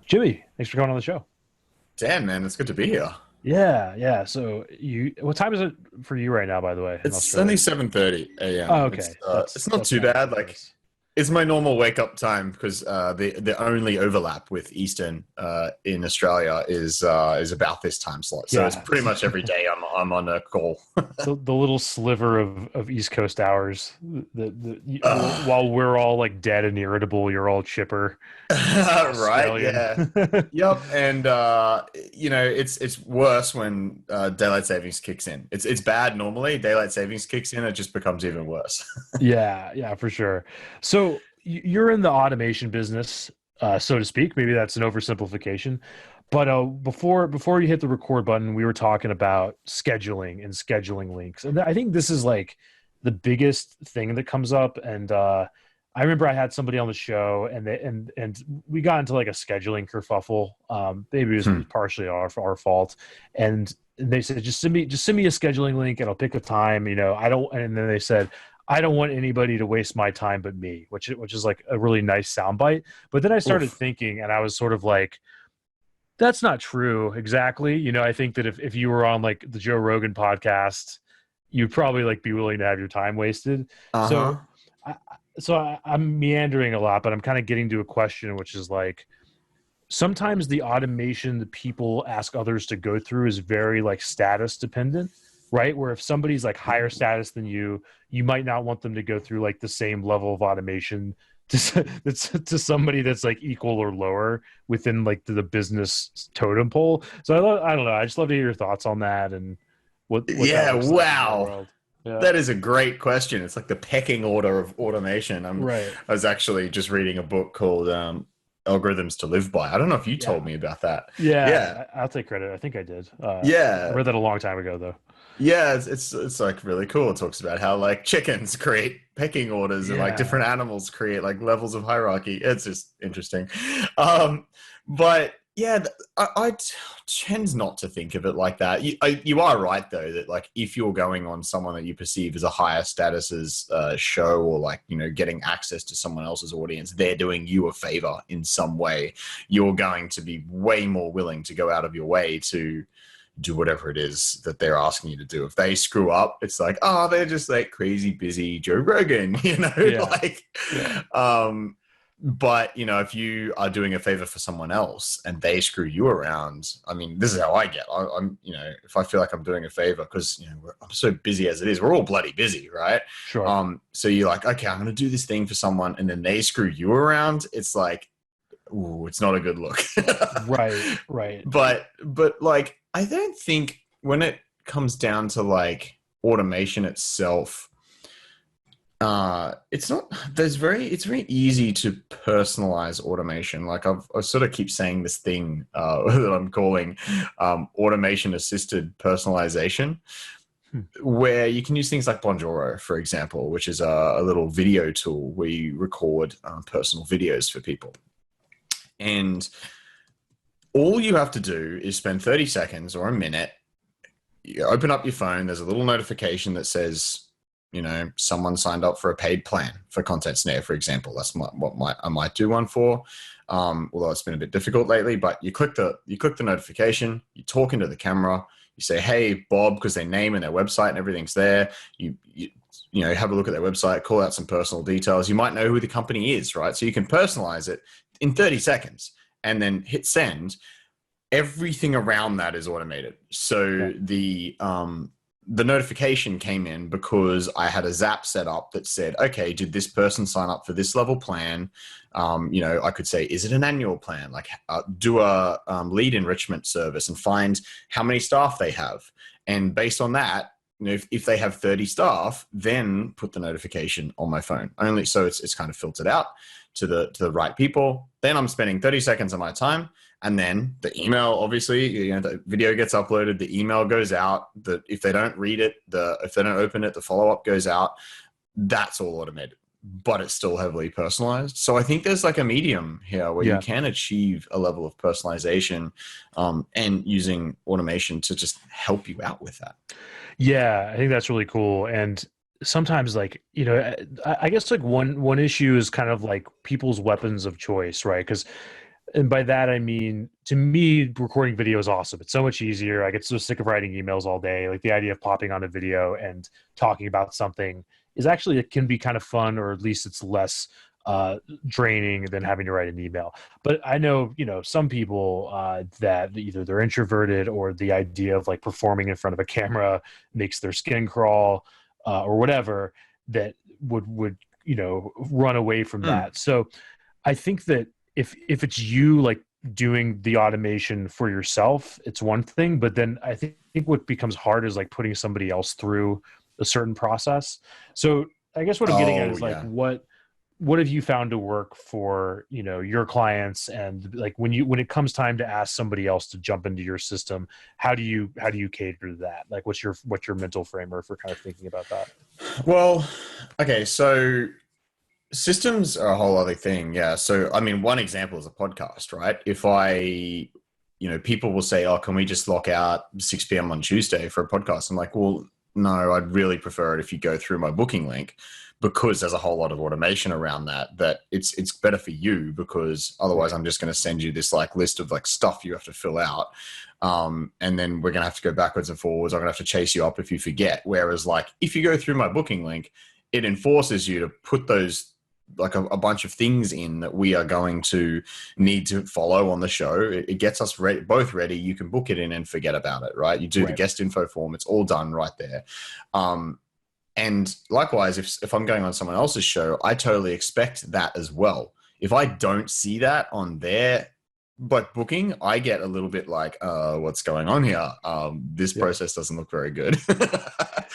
Jimmy, thanks for coming on the show. Dan, man, it's good to be here. Yeah. So what time is it for you right now, by the way, in It's Australia? only 7:30 Oh, a.m. It's okay. it's That's not that's too kind of bad. Like close. it's my normal wake up time because the only overlap with Eastern in Australia is about this time slot. So it's Yeah. pretty much every day I'm on a call. The little sliver of East Coast hours. Uh, While we're all like dead and irritable, you're all chipper. right? Australian. Yeah. Yep. And it's worse when daylight savings kicks in. It's bad normally. Daylight savings kicks in, it just becomes even worse. Yeah, for sure. So you're in the automation business, so to speak. Maybe that's an oversimplification. But before you hit the record button, we were talking about scheduling and scheduling links, and I think this is like the biggest thing that comes up. And I remember I had somebody on the show, and we got into like a scheduling kerfuffle. Maybe it was Hmm. partially our fault, and they said just send me a scheduling link, and I'll pick a time. I don't. And then they said I don't want anybody to waste my time but me, which is like a really nice soundbite. But then I started Oof. thinking, and I was sort of like, that's not true exactly. I think that if you were on like the Joe Rogan podcast, you'd probably like be willing to have your time wasted. So, Uh-huh. I, I'm meandering a lot, but I'm kind of getting to a question, which is like sometimes the automation that people ask others to go through is very like status dependent, right? Where if somebody's like higher status than you might not want them to go through like the same level of automation to somebody that's like equal or lower within like the business totem pole. So I don't know. I just love to hear your thoughts on that and what that Yeah, looks like in your wow. world. Yeah. That is a great question. It's like the pecking order of automation. Right. I was actually just reading a book called Algorithms to Live By. I don't know if you told Yeah. me about that. Yeah, Yeah. I'll take credit. I think I did. I yeah, read that a long time ago though. yeah. It's like really cool. It talks about how like chickens create pecking orders and like Yeah. different animals create like levels of hierarchy. It's just interesting. Um, but yeah, I tend not to think of it like that. You are right though that like if you're going on someone that you perceive as a higher status's show or like getting access to someone else's audience, they're doing you a favor in some way. You're going to be way more willing to go out of your way to do whatever it is that they're asking you to do. If they screw up, it's like, oh, they're just like crazy busy Joe Rogan, Yeah. like, Yeah. um, but if you are doing a favor for someone else and they screw you around, I mean, this is how I get. I'm, if I feel like I'm doing a favor because I'm so busy as it is, we're all bloody busy, right? Sure. So you're like, okay, I'm going to do this thing for someone, and then they screw you around. It's like, ooh, it's not a good look. Right. But like I don't think when it comes down to like automation itself, it's not it's very easy to personalize automation. Like I sort of keep saying this thing that I'm calling automation assisted personalization, Hmm. where you can use things like Bonjoro, for example, which is a little video tool where you record personal videos for people. And all you have to do is spend 30 seconds or a minute. You open up your phone, there's a little notification that says, someone signed up for a paid plan for Content Snare, for example. That's I might do one for, although it's been a bit difficult lately. But you click the notification, you talk into the camera, you say, "Hey, Bob," because their name and their website and everything's there. You have a look at their website, call out some personal details. You might know who the company is, right? So you can personalize it in 30 seconds and then hit send. Everything around that is automated. Yeah. So the notification came in because I had a Zap set up that said, okay, did this person sign up for this level plan? I could say, is it an annual plan? Like do a lead enrichment service and find how many staff they have. And based on that, if they have 30 staff, then put the notification on my phone. Only so it's kind of filtered out to the right people. Then I'm spending 30 seconds of my time. And then the email, obviously, the video gets uploaded, the email goes out. If they don't read it, if they don't open it, the follow-up goes out. That's all automated, but it's still heavily personalized. So I think there's like a medium here where you Yeah. can achieve a level of personalization and using automation to just help you out with that. Yeah, I think that's really cool. And sometimes like, I guess like one issue is kind of like people's weapons of choice, right? Because And by that, I mean, to me, recording video is awesome. It's so much easier. I get so sick of writing emails all day. Like the idea of popping on a video and talking about something is actually, it can be kind of fun, or at least it's less draining than having to write an email. But I know, some people that either they're introverted, or the idea of like performing in front of a camera makes their skin crawl, or whatever, that would run away from that. So I think that if it's you like doing the automation for yourself, it's one thing, but then I think what becomes hard is like putting somebody else through a certain process. So I guess what I'm getting at is like, what have you found to work for, your clients? And like when it comes time to ask somebody else to jump into your system, how do you cater to that? Like what's your mental framework for kind of thinking about that? Well, okay, so systems are a whole other thing. Yeah. So, I mean, one example is a podcast, right? If people will say, oh, can we just lock out 6 p.m. on Tuesday for a podcast? I'm like, well, no, I'd really prefer it if you go through my booking link, because there's a whole lot of automation around that it's better for you, because otherwise I'm just going to send you this like list of like stuff you have to fill out. And then we're going to have to go backwards and forwards. I'm going to have to chase you up if you forget. Whereas like if you go through my booking link, it enforces you to put those like a bunch of things in that we are going to need to follow on the show. It gets us both ready. You can book it in and forget about it, right? You do the guest info form. It's all done right there. And likewise, if I'm going on someone else's show, I totally expect that as well. If I don't see that on their booking, I get a little bit like, what's going on here? This process doesn't look very good.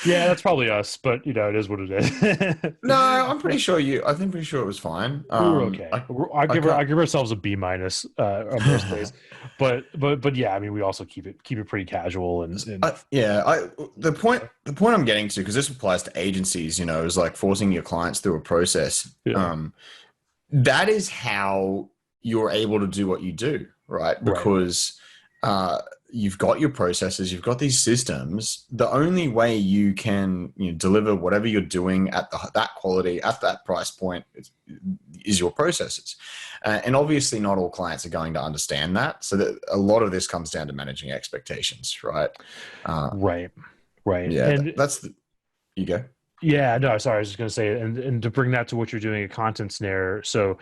Yeah, that's probably us, but it is what it is. No, I'm pretty sure it was fine. We were okay. I give ourselves a B- on most days, but yeah, I mean, we also keep it pretty casual and the point I'm getting to, because this applies to agencies, is like forcing your clients through a process. Yeah. That is how you're able to do what you do, right? Because you've got your processes, you've got these systems. The only way you can deliver whatever you're doing at that quality, at that price point is your processes. And obviously not all clients are going to understand that. So that a lot of this comes down to managing expectations, right? Right. Yeah, and you go. Yeah, no, sorry. I was just going to say, and to bring that to what you're doing at Content Snare. So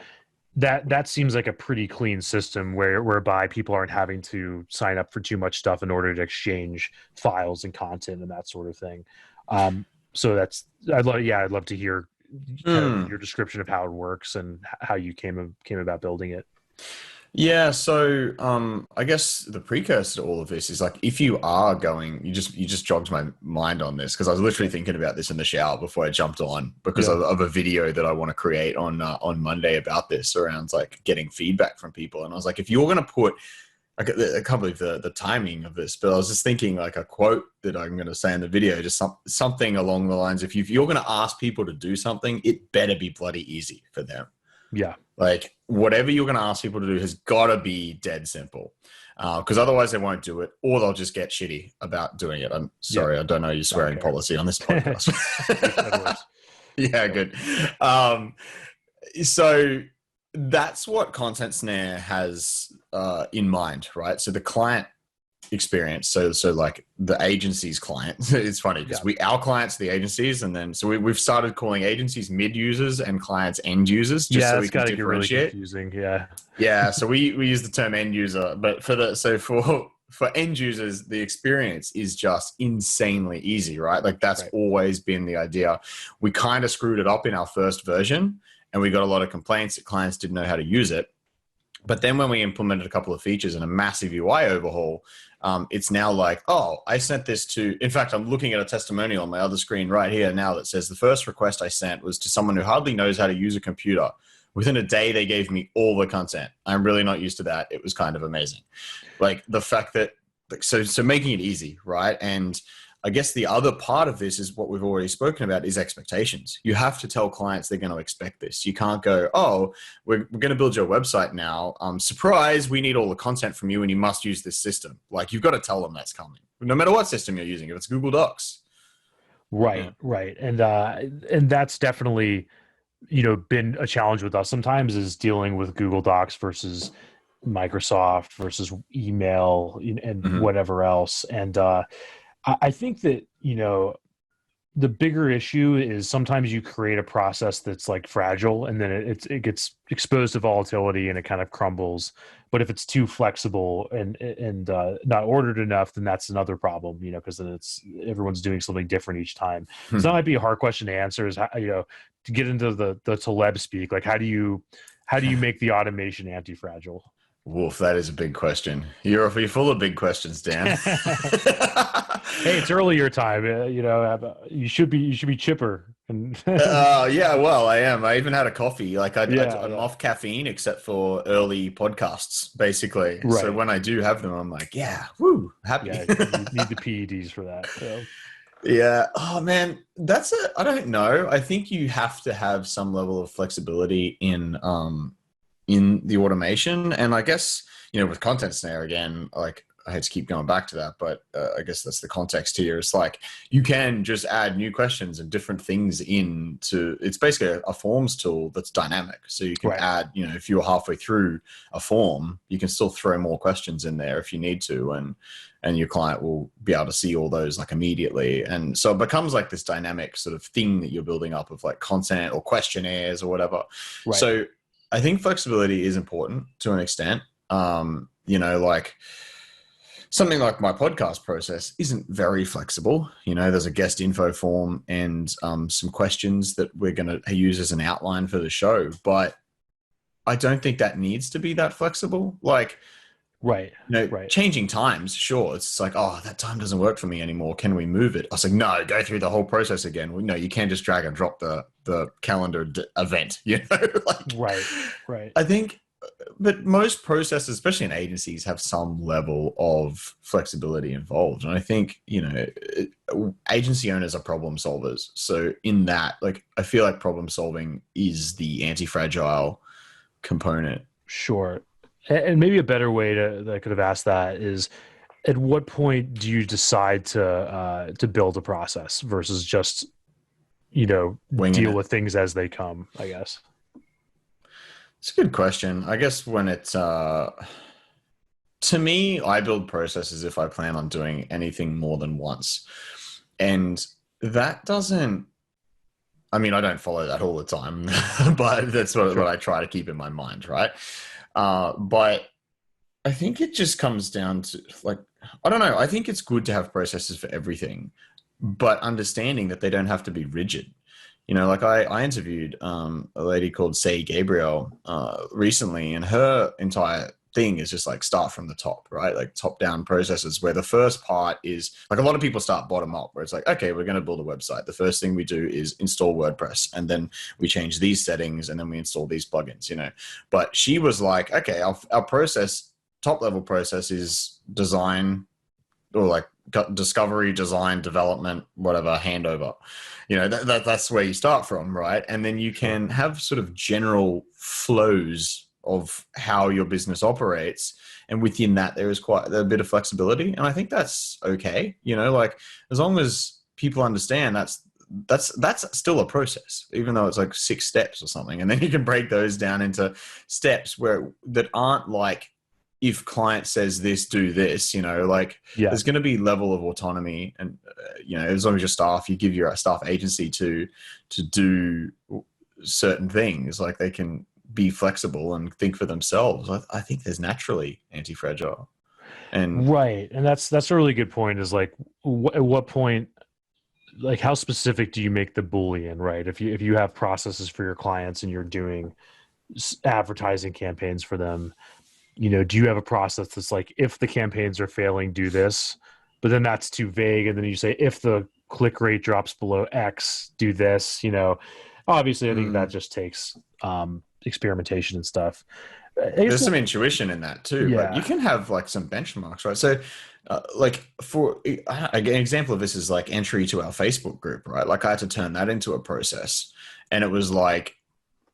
that seems like a pretty clean system whereby people aren't having to sign up for too much stuff in order to exchange files and content and that sort of thing. So I'd love to hear kind of your description of how it works and how you came about building it. Yeah, so I guess the precursor to all of this is like, if you are going, you just jogged my mind on this, because I was literally thinking about this in the shower before I jumped on, because of a video that I want to create on Monday about this, around like getting feedback from people. And I was like, if you're going to put, I can't believe the timing of this, but I was just thinking like a quote that I'm going to say in the video, just something along the lines of, if you're going to ask people to do something, it better be bloody easy for them. Yeah. Like whatever you're going to ask people to do has got to be dead simple, because otherwise they won't do it, or they'll just get shitty about doing it. I'm sorry, I don't know your swearing policy on this podcast. Yeah, good. So that's what Content Snare has in mind, right? So the client experience, so like the agency's client, it's funny because our clients are the agencies, and then so we've started calling agencies mid users and clients end users, just so we can differentiate. Really confusing. So we use the term end user, but for end users, the experience is just insanely easy, right? Like that's always been the idea. We kind of screwed it up in our first version, and we got a lot of complaints that clients didn't know how to use it. But then when we implemented a couple of features and a massive UI overhaul, it's now like, oh, I sent this to, in fact, I'm looking at a testimonial on my other screen right here now that says the first request I sent was to someone who hardly knows how to use a computer. Within a day, they gave me all the content. I'm really not used to that. It was kind of amazing. Like the fact that, so making it easy, right? And I guess the other part of this is what we've already spoken about, is expectations. You have to tell clients they're going to expect this. You can't go, oh, we're going to build your website now. Surprise, we need all the content from you and you must use this system. Like you've got to tell them that's coming, no matter what system you're using, if it's Google Docs. Right. And that's definitely, been a challenge with us sometimes, is dealing with Google Docs versus Microsoft versus email and Mhm. whatever else. And I think that, the bigger issue is sometimes you create a process that's like fragile, and then it gets exposed to volatility and it kind of crumbles. But if it's too flexible and not ordered enough, then that's another problem, because then it's everyone's doing something different each time. So that might be a hard question to answer, is how, to get into the Taleb speak, like how do you make the automation anti-fragile? Wolf, that is a big question. You're full of big questions, Dan. Hey, it's earlier time. You should be chipper. And Yeah, well, I am. I even had a coffee. Like yeah, I'm yeah, off caffeine except for early podcasts, basically. So right. when I do have them, I'm like, yeah, woo, happy. Yeah, you need the PEDs for that. So Yeah. Oh man, I don't know. I think you have to have some level of flexibility in the automation. And I guess, with Content Snare again, like I hate to keep going back to that, but I guess that's the context here. It's like you can just add new questions and different things into it's basically a forms tool that's dynamic. So you can right, add, if you're halfway through a form, you can still throw more questions in there if you need to. And your client will be able to see all those like immediately. And so it becomes like this dynamic sort of thing that you're building up of like content or questionnaires or whatever. right. So I think flexibility is important to an extent. Like something like my podcast process isn't very flexible. There's a guest info form and some questions that we're going to use as an outline for the show, but I don't think that needs to be that flexible. Like, Right, right. changing times, sure. It's like, oh, that time doesn't work for me anymore. Can we move it? I was like, no, go through the whole process again. Well, no, you can't just drag and drop the calendar event, like Right, right. I think, but most processes, especially in agencies, have some level of flexibility involved. And I think, agency owners are problem solvers. So in that, like, I feel like problem solving is the anti-fragile component. Sure. And maybe a better way that I could have asked that is, at what point do you decide to build a process versus just, Winging deal it. with things as they come, I guess. It's a good question. I guess when it's to me, I build processes if I plan on doing anything more than once. And that doesn't, I mean, I don't follow that all the time, but that's what Sure. I try to keep in my mind, right? But I think it just comes down to like, I don't know. I think it's good to have processes for everything, but understanding that they don't have to be rigid. Like I interviewed a lady called Say Gabriel recently, and her entire thing is just like start from the top, right? Like top down processes where the first part is like a lot of people start bottom up, where it's like, okay, we're going to build a website. The first thing we do is install WordPress, and then we change these settings, and then we install these plugins. But she was like, okay, our process, top level process is design or like discovery, design, development, whatever, handover. That's where you start from, right? And then you Sure. can have sort of general flows of how your business operates, and within that there is quite a bit of flexibility, and I think that's okay. Like as long as people understand that's still a process, even though it's like 6 steps or something, and then you can break those down into steps that aren't like, if client says this, do this, like Yeah. there's going to be level of autonomy. And, as long as your staff, you give your staff agency to do certain things, like they can be flexible and think for themselves. I think there's naturally anti-fragile. And Right. And that's a really good point, is like, at what point, like how specific do you make the Boolean, right? If you have processes for your clients and you're doing advertising campaigns for them, do you have a process that's like, if the campaigns are failing, do this, but then that's too vague. And then you say, if the click rate drops below X, do this, obviously I think that just takes experimentation and stuff. I guess, there's some intuition in that too, but you yeah, can have like some benchmarks, right? So like for an example of this is like entry to our Facebook group, right? Like I had to turn that into a process, and it was like,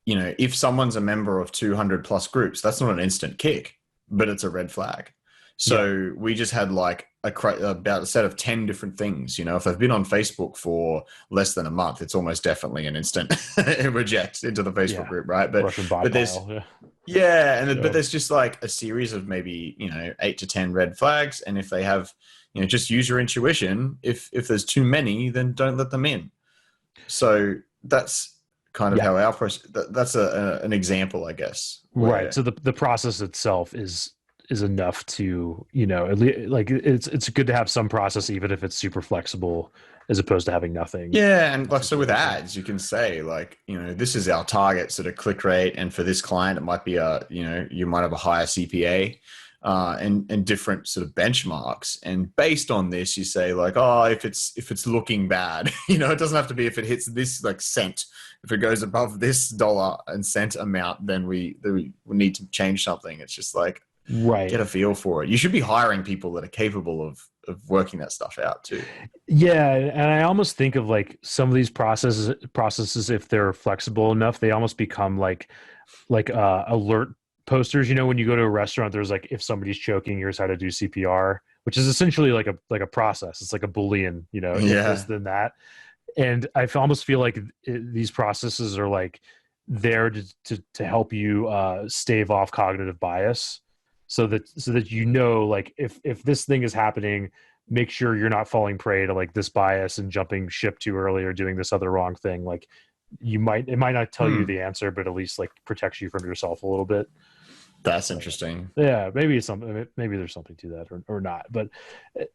if someone's a member of 200 plus groups, that's not an instant kick, but it's a red flag. Yeah. So we just had like about a set of 10 different things. You know, if they've been on Facebook for less than a month, it's almost definitely an instant reject into the Facebook Yeah. group, right? But Russian bot but there's pile. Yeah. yeah, and but So, there's just like a series of maybe 8 to 10 red flags, and if they have just use your intuition. If there's too many, then don't let them in. So that's kind of yeah. how our process. That's an example, I guess. Right. Where So the process itself is enough to, at least, like it's good to have some process, even if it's super flexible, as opposed to having nothing. yeah, and like so with Situation. ads, you can say like this is our target sort of click rate, and for this client, it might be you might have a higher CPA. And different sort of benchmarks, and based on this, you say like, oh, if it's looking bad, it doesn't have to be if it hits this like cent. If it goes above this dollar and cent amount, then we need to change something. It's just like Right. get a feel for it. You should be hiring people that are capable of working that stuff out too. Yeah, and I almost think of like some of these processes, if they're flexible enough, they almost become like alert posters. When you go to a restaurant, there's like, if somebody's choking, here's how to do CPR, which is essentially like a process. It's like a Boolean, if this Yeah. then that. And almost feel like these processes are like there to help you stave off cognitive bias, so that like if this thing is happening, make sure you're not falling prey to like this bias and jumping ship too early or doing this other wrong thing. Like it might not tell you Hmm. the answer, but at least like protects you from yourself a little bit. That's So, interesting. yeah, maybe it's something. Maybe there's something to that, or not. But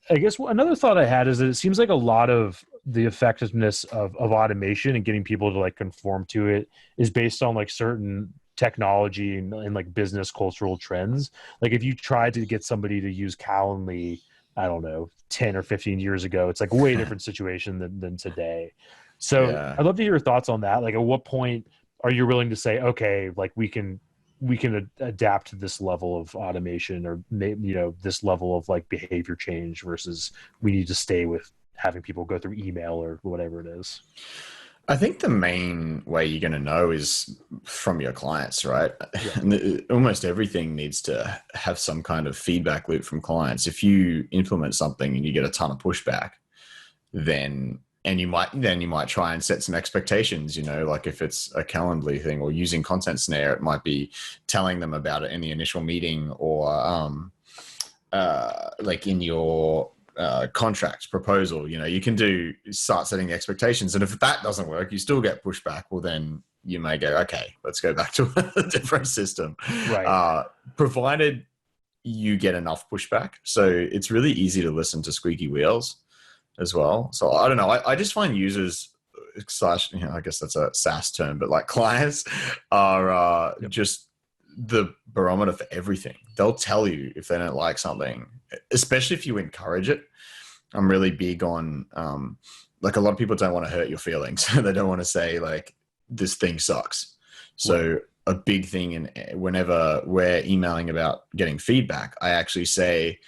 I guess another thought I had is that it seems like a lot of the effectiveness of automation and getting people to like conform to it is based on like certain technology and like business cultural trends. Like if you tried to get somebody to use Calendly, I don't know, 10 or 15 years ago, it's like way different situation than today. So Yeah. I'd love to hear your thoughts on that. Like at what point are you willing to say, okay, like we can adapt to this level of automation, or this level of like behavior change, versus we need to stay with having people go through email or whatever it is. I think the main way you're going to know is from your clients, right? Yeah. And almost everything needs to have some kind of feedback loop from clients. If you implement something and you get a ton of pushback, then you might try and set some expectations. Like if it's a Calendly thing or using Content Snare, it might be telling them about it in the initial meeting, or like in your contract proposal. You can start setting the expectations, and if that doesn't work, you still get pushback. Well, then you may go, okay, let's go back to a different system, Right. provided you get enough pushback. So it's really easy to listen to squeaky wheels as well. So I don't know. I just find users slash, I guess that's a SaaS term, but like clients are Yep. just the barometer for everything. They'll tell you if they don't like something, especially if you encourage it. I'm really big on, like a lot of people don't want to hurt your feelings. They don't want to say like, this thing sucks. Right. So a big thing, and whenever we're emailing about getting feedback, I actually say,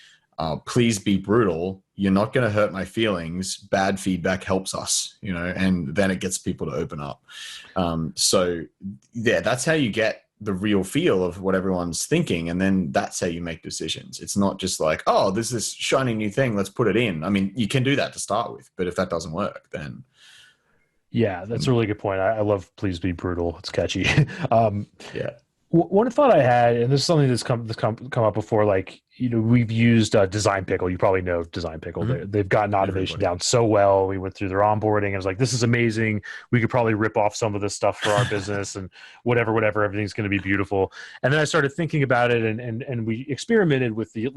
please be brutal. You're not going to hurt my feelings. Bad feedback helps us, and then it gets people to open up. So yeah, that's how you get the real feel of what everyone's thinking. And then that's how you make decisions. It's not just like, oh, there's this shiny new thing, let's put it in. I mean, you can do that to start with, but if that doesn't work, then Yeah, that's a really good point. I love "Please Be Brutal." It's catchy. yeah. One thought I had, and this is something that's come up before, like, we've used Design Pickle. You probably know Design Pickle. Mm-hmm. They've gotten automation Everybody. down so well. We went through their onboarding. I was like, this is amazing. We could probably rip off some of this stuff for our business, and whatever. Everything's going to be beautiful. And then I started thinking about it, and we experimented with the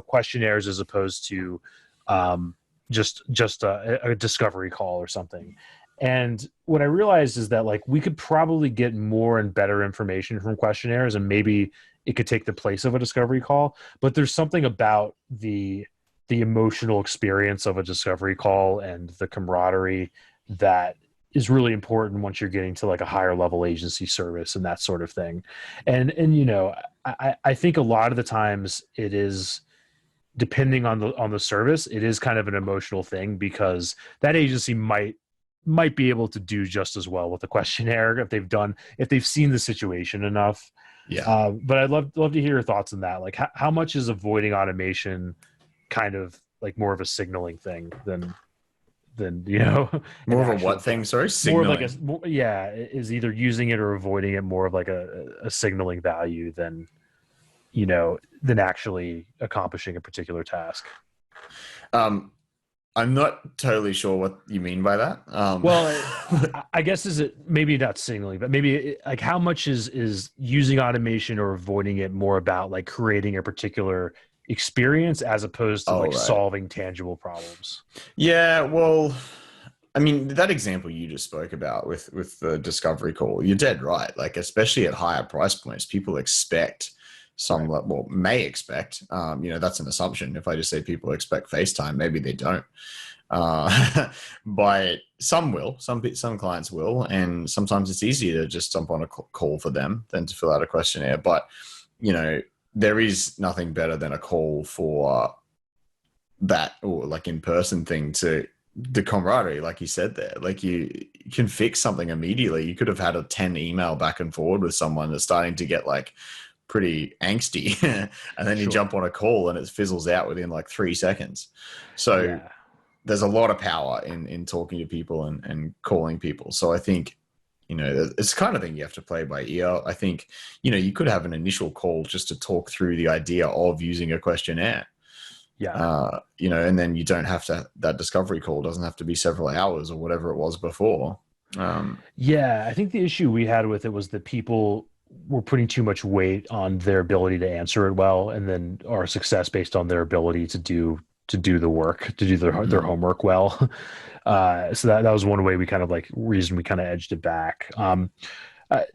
questionnaires, as opposed to just a discovery call or something. And what I realized is that like we could probably get more and better information from questionnaires, and maybe it could take the place of a discovery call. But there's something about the emotional experience of a discovery call and the camaraderie that is really important once you're getting to like a higher level agency service and that sort of thing. And I think a lot of the times it is, depending on the service, it is kind of an emotional thing, because that agency might be able to do just as well with a questionnaire if they've seen the situation enough. Yeah. But I'd love to hear your thoughts on that. Like, how much is avoiding automation kind of like more of a signaling thing than an More of a actual what thing? Sorry, more of like signaling. yeah, is either using it or avoiding it more of like a signaling value than actually accomplishing a particular task. Um, I'm not totally sure what you mean by that. Well, I guess is it maybe not signaling, but maybe like how much is using automation or avoiding it more about like creating a particular experience as opposed to oh, like right. solving tangible problems. Yeah. Well, I mean, that example you just spoke about with the discovery call, you're dead right. Like, especially at higher price points, people expect some, Right. well, may expect. That's an assumption. If I just say people expect FaceTime, maybe they don't. But some will. Some clients will, and sometimes it's easier to just jump on a call for them than to fill out a questionnaire. But you know, there is nothing better than a call for that, or like in person thing, to the camaraderie, like you said there. Like you can fix something immediately. You could have had a 10 email back and forward with someone that's starting to get like pretty angsty and then you Sure. jump on a call and it fizzles out within like 3 seconds. So Yeah. there's a lot of power in talking to people and calling people. So I think, it's the kind of thing you have to play by ear. I think, you could have an initial call just to talk through the idea of using a questionnaire. Yeah. And then you don't have to, that discovery call doesn't have to be several hours or whatever it was before. Yeah. I think the issue we had with it was that people were putting too much weight on their ability to answer it well, and then our success based on their ability to do the work, to do their mm. homework well. So that was one way we kind of like reason we kind of edged it back. I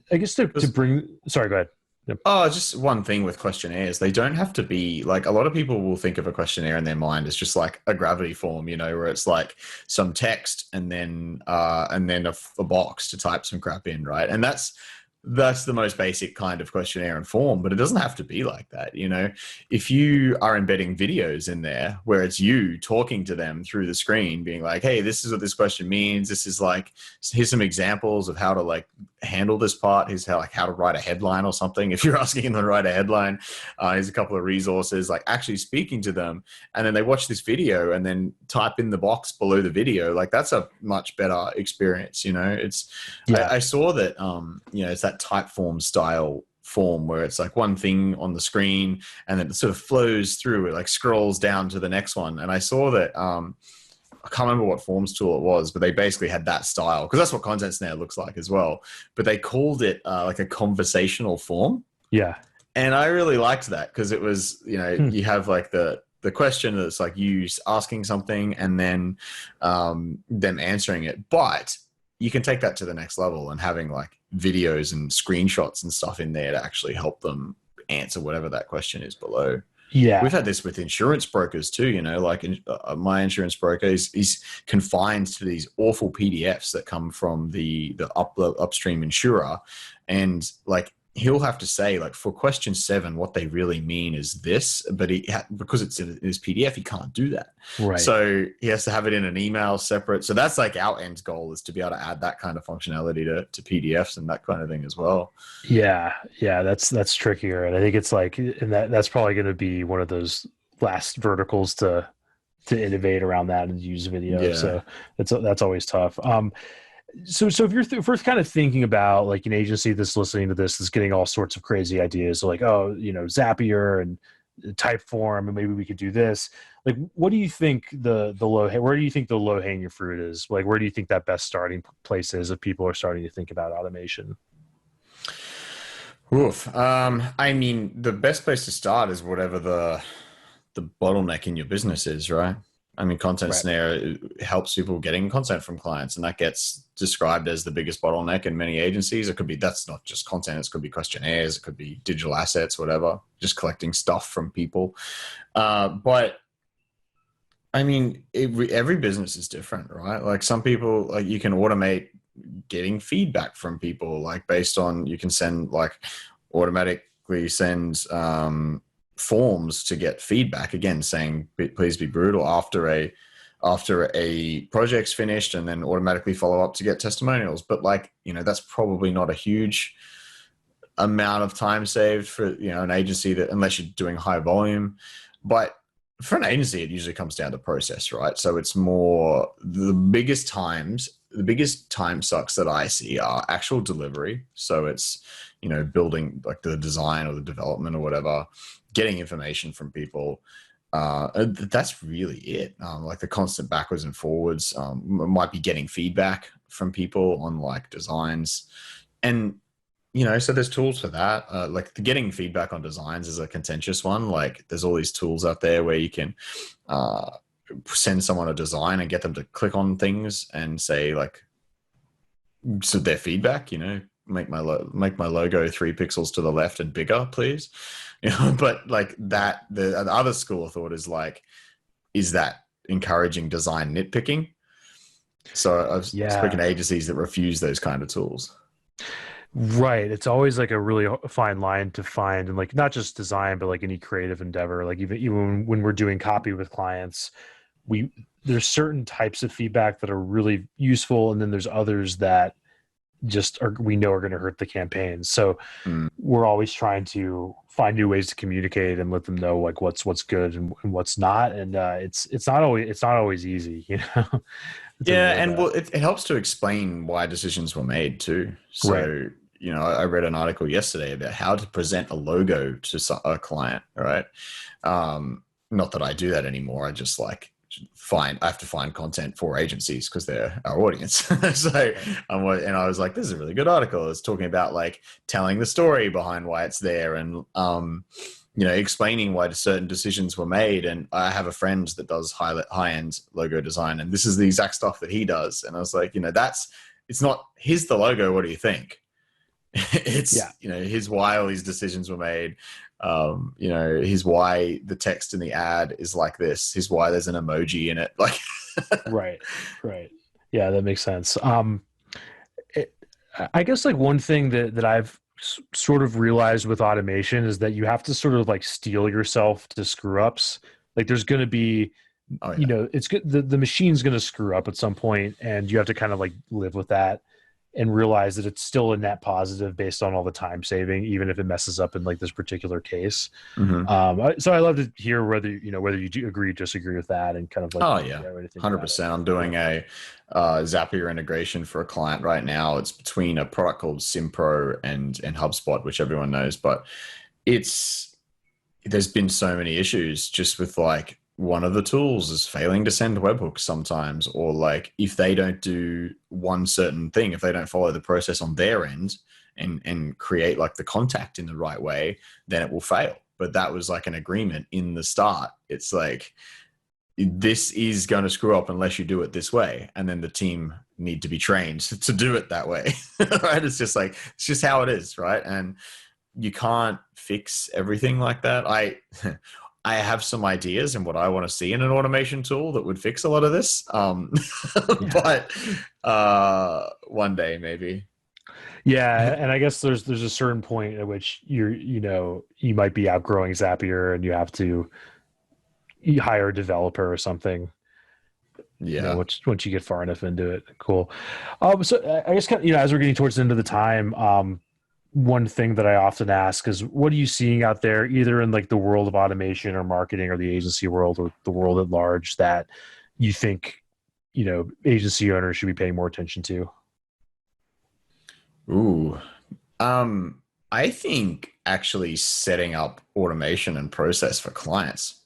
guess to bring, sorry, go ahead. Yep. Oh, just one thing with questionnaires. They don't have to be like, a lot of people will think of a questionnaire in their mind as just like a gravity form, where it's like some text and then a box to type some crap in, right? And that's the most basic kind of questionnaire and form, but it doesn't have to be like that. If you are embedding videos in there where it's you talking to them through the screen, being like, hey, this is what this question means. This is like, here's some examples of how to like handle this part. Here's how to write a headline or something. If you're asking them to write a headline, here's a couple of resources, like actually speaking to them. And then they watch this video and then type in the box below the video. Like that's a much better experience. Yeah. I saw that, it's that type form style form where it's like one thing on the screen and then it sort of flows through, it like scrolls down to the next one. And I saw that, I can't remember what forms tool it was, but they basically had that style, because that's what Content Snare looks like as well. But they called it like a conversational form. Yeah. And I really liked that, because it was, Hmm. you have like the question that's like you asking something and then them answering it. But you can take that to the next level and having like videos and screenshots and stuff in there to actually help them answer whatever that question is below. Yeah. We've had this with insurance brokers too, like my insurance broker is confined to these awful PDFs that come from the upstream insurer. And like, he'll have to say, like, for question 7, what they really mean is this, but because it's in his PDF, he can't do that. Right. So he has to have it in an email separate. So that's like our end goal, is to be able to add that kind of functionality to PDFs and that kind of thing as well. Yeah. Yeah. That's trickier. And I think it's like, and that's probably going to be one of those last verticals to innovate around that and use video. Yeah. So that's always tough. So if you're first kind of thinking about like an agency that's listening to this is getting all sorts of crazy ideas, like, oh, Zapier and Typeform, and maybe we could do this. Like, what do you think where do you think the low hanging fruit is? Like, where do you think that best starting place is if people are starting to think about automation? Oof. I mean, the best place to start is whatever the bottleneck in your business is, right? I mean, Content Right. Snare helps people getting content from clients, and that gets described as the biggest bottleneck in many agencies. It could be, that's not just content, it could be questionnaires, it could be digital assets, whatever, just collecting stuff from people. But I mean, every business is different, right? Like some people, like you can automate getting feedback from people, like based on, you can send like automatically send forms to get feedback, again saying please be brutal after a project's finished, and then automatically follow up to get testimonials. But like, that's probably not a huge amount of time saved for, an agency, that unless you're doing high volume. But for an agency, it usually comes down to process, right? So it's more the biggest time sucks that I see are actual delivery. So it's, building like the design or the development or whatever, getting information from people. That's really it. Like the constant backwards and forwards, might be getting feedback from people on like designs. And, so there's tools for that. Like the getting feedback on designs is a contentious one. Like there's all these tools out there where you can send someone a design and get them to click on things and say like, so their feedback, make my logo 3 pixels to the left and bigger, please. But like that, the other school of thought is like, is that encouraging design nitpicking? So I've spoken to agencies that refuse those kind of tools. Right. It's always like a really fine line to find, and like not just design, but like any creative endeavor. Like even when we're doing copy with clients, there's certain types of feedback that are really useful, and then there's others that just we know are going to hurt the campaign. So we're always trying to find new ways to communicate and let them know like what's good and what's not. And it's not always easy, Yeah, and well, it helps to explain why decisions were made too. So, right. I read an article yesterday about how to present a logo to a client, right? Not that I do that anymore. I just like I have to find content for agencies because they're our audience. So, and I was like, this is a really good article. It's talking about like telling the story behind why it's there and, explaining why certain decisions were made. And I have a friend that does high-end logo design, and this is the exact stuff that he does. And I was like, it's not, here's the logo. What do you think? It's, here's why all these decisions were made. Here's why the text in the ad is like this. Here's why there's an emoji in it. Like, right. Yeah, that makes sense. I guess like one thing that I've sort of realized with automation is that you have to sort of like steel yourself to screw ups. Like there's going to be, it's good. The machine's going to screw up at some point, and you have to kind of like live with that and realize that it's still a net positive based on all the time saving, even if it messes up in like this particular case. Mm-hmm. So I love to hear whether you do agree or disagree with that, and kind of like, 100%. I'm doing a Zapier integration for a client right now. It's between a product called SimPro and HubSpot, which everyone knows, but there's been so many issues just with like, one of the tools is failing to send webhooks sometimes, or like if they don't do one certain thing, if they don't follow the process on their end and create like the contact in the right way, then it will fail. But that was like an agreement in the start. It's like, this is going to screw up unless you do it this way. And then the team need to be trained to do it that way. Right? It's just how it is. Right. And you can't fix everything like that. I have some ideas and what I want to see in an automation tool that would fix a lot of this. But one day maybe. Yeah. And I guess there's a certain point at which you might be outgrowing Zapier and you have to hire a developer or something. Yeah. Once you get far enough into it. Cool. So I guess, as we're getting towards the end of the time, one thing that I often ask is, what are you seeing out there, either in like the world of automation or marketing or the agency world or the world at large, that you think, agency owners should be paying more attention to? Ooh. I think actually setting up automation and process for clients.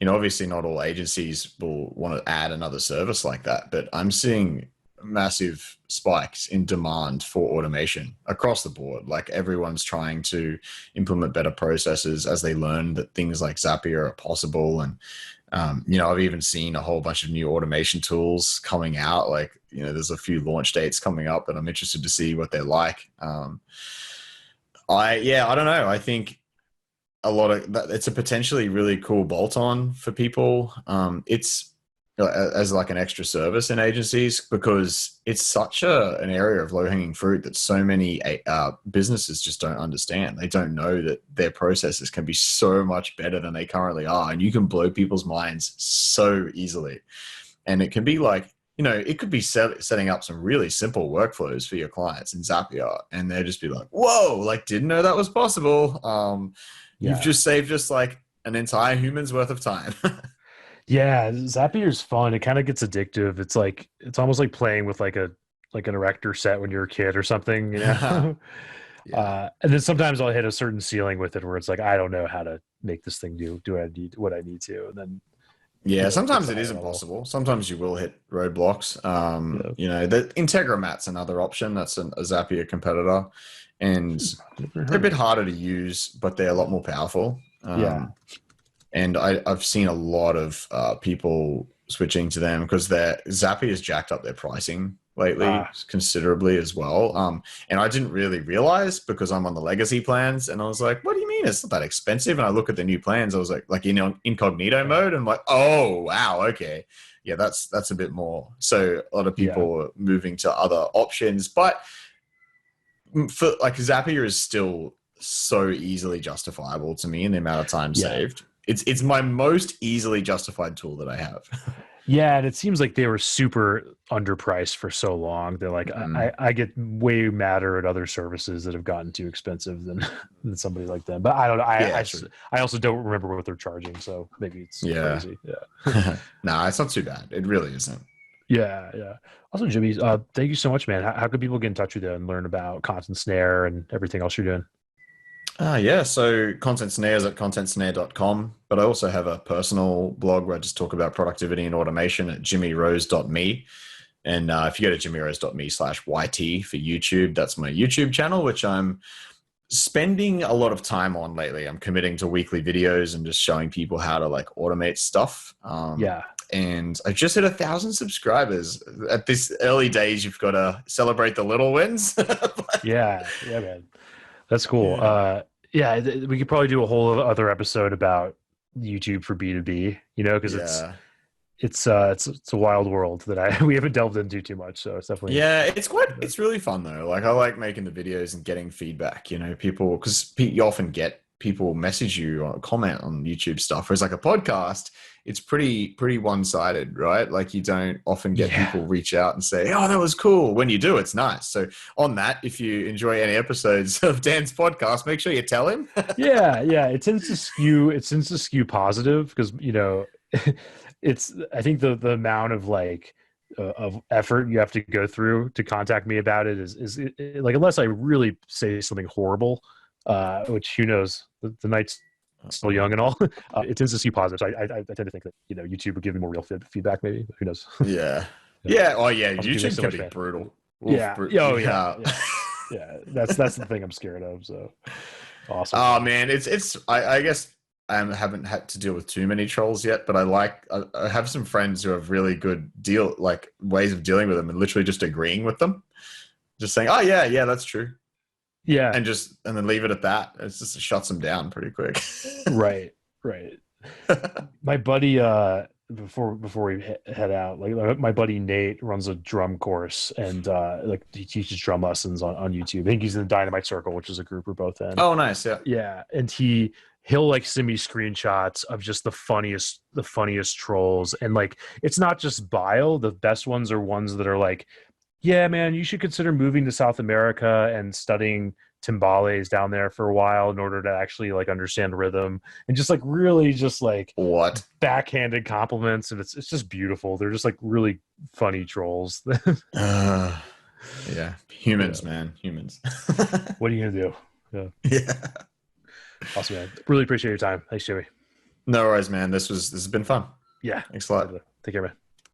Obviously not all agencies will want to add another service like that, but I'm seeing massive spikes in demand for automation across the board. Like everyone's trying to implement better processes as they learn that things like Zapier are possible. And, I've even seen a whole bunch of new automation tools coming out. Like, there's a few launch dates coming up that I'm interested to see what they're like. I don't know. I think a lot of that, it's a potentially really cool bolt-on for people. It's as like an extra service in agencies, because it's such an area of low-hanging fruit that so many businesses just don't understand. They don't know that their processes can be so much better than they currently are, and you can blow people's minds so easily. And it can be like, it could be setting up some really simple workflows for your clients in Zapier, and they'd just be like, whoa, like didn't know that was possible. You've just saved us like an entire human's worth of time. Yeah, Zapier's fun. It kind of gets addictive. It's almost like playing with like an erector set when you're a kid or something, Yeah. And then sometimes I'll hit a certain ceiling with it where it's like I don't know how to make this thing do I need what I need to, and then yeah, sometimes it isn't possible. Sometimes you will hit roadblocks. The Integromat's another option. That's a Zapier competitor, and they're a bit harder to use, but they're a lot more powerful. And I've seen a lot of people switching to them because Zapier has jacked up their pricing lately considerably as well. And I didn't really realize because I'm on the legacy plans, and I was like, what do you mean it's not that expensive? And I look at the new plans, I was like in incognito mode, and I'm like, oh wow, okay. Yeah, that's a bit more. So a lot of people are moving to other options, but for like Zapier is still so easily justifiable to me in the amount of time saved. It's my most easily justified tool that I have. Yeah, and it seems like they were super underpriced for so long. They're like, I get way madder at other services that have gotten too expensive than somebody like them. But I don't know. I also don't remember what they're charging, so maybe it's crazy. Yeah. Nah, it's not too bad. It really isn't. Yeah. Also, Jimmy, thank you so much, man. How can people get in touch with you and learn about Content Snare and everything else you're doing? So Content Snares at contentsnare.com, but I also have a personal blog where I just talk about productivity and automation at jimmyrose.me. And if you go to jimmyrose.me/YT for YouTube, that's my YouTube channel, which I'm spending a lot of time on lately. I'm committing to weekly videos and just showing people how to like automate stuff. And I just hit 1,000 subscribers. At this early days, you've got to celebrate the little wins. Yeah, man. That's cool. We could probably do a whole other episode about YouTube for B2B, because it's a wild world that we haven't delved into too much. So it's definitely it's really fun though. Like I like making the videos and getting feedback. People, because you often get people message you or comment on YouTube stuff. Whereas like a podcast, it's pretty one-sided, right? Like you don't often get people reach out and say, oh, that was cool. When you do, it's nice. So on that, if you enjoy any episodes of Dan's podcast, make sure you tell him. Yeah. It tends to skew positive because, I think the amount of of effort you have to go through to contact me about it is like, unless I really say something horrible, which who knows, the night's still young and all. It tends to see positive. So I tend to think that YouTube would give me more real feedback. Maybe, who knows? Yeah. Oh yeah. YouTube can be brutal. Yeah. That's the thing I'm scared of. So awesome. Oh man, I guess I haven't had to deal with too many trolls yet, but I have some friends who have really good ways of dealing with them and literally just agreeing with them, just saying, oh yeah, that's true. Yeah. And then leave it at that. It just shuts them down pretty quick. Right. My buddy, before we head out, my buddy Nate runs a drum course and he teaches drum lessons on YouTube. I think he's in the Dynamite Circle, which is a group we're both in. Oh, nice. Yeah. Yeah. And he'll send me screenshots of just the funniest trolls. And it's not just bio. The best ones are ones that are like, yeah, man, you should consider moving to South America and studying timbales down there for a while in order to actually understand rhythm, and just really just what backhanded compliments. And it's just beautiful. They're just really funny trolls. Yeah. Humans, man. Humans. What are you going to do? Yeah. Awesome, man. Really appreciate your time. Thanks, Joey. No worries, man. This has been fun. Yeah. Thanks a lot. Take care, man.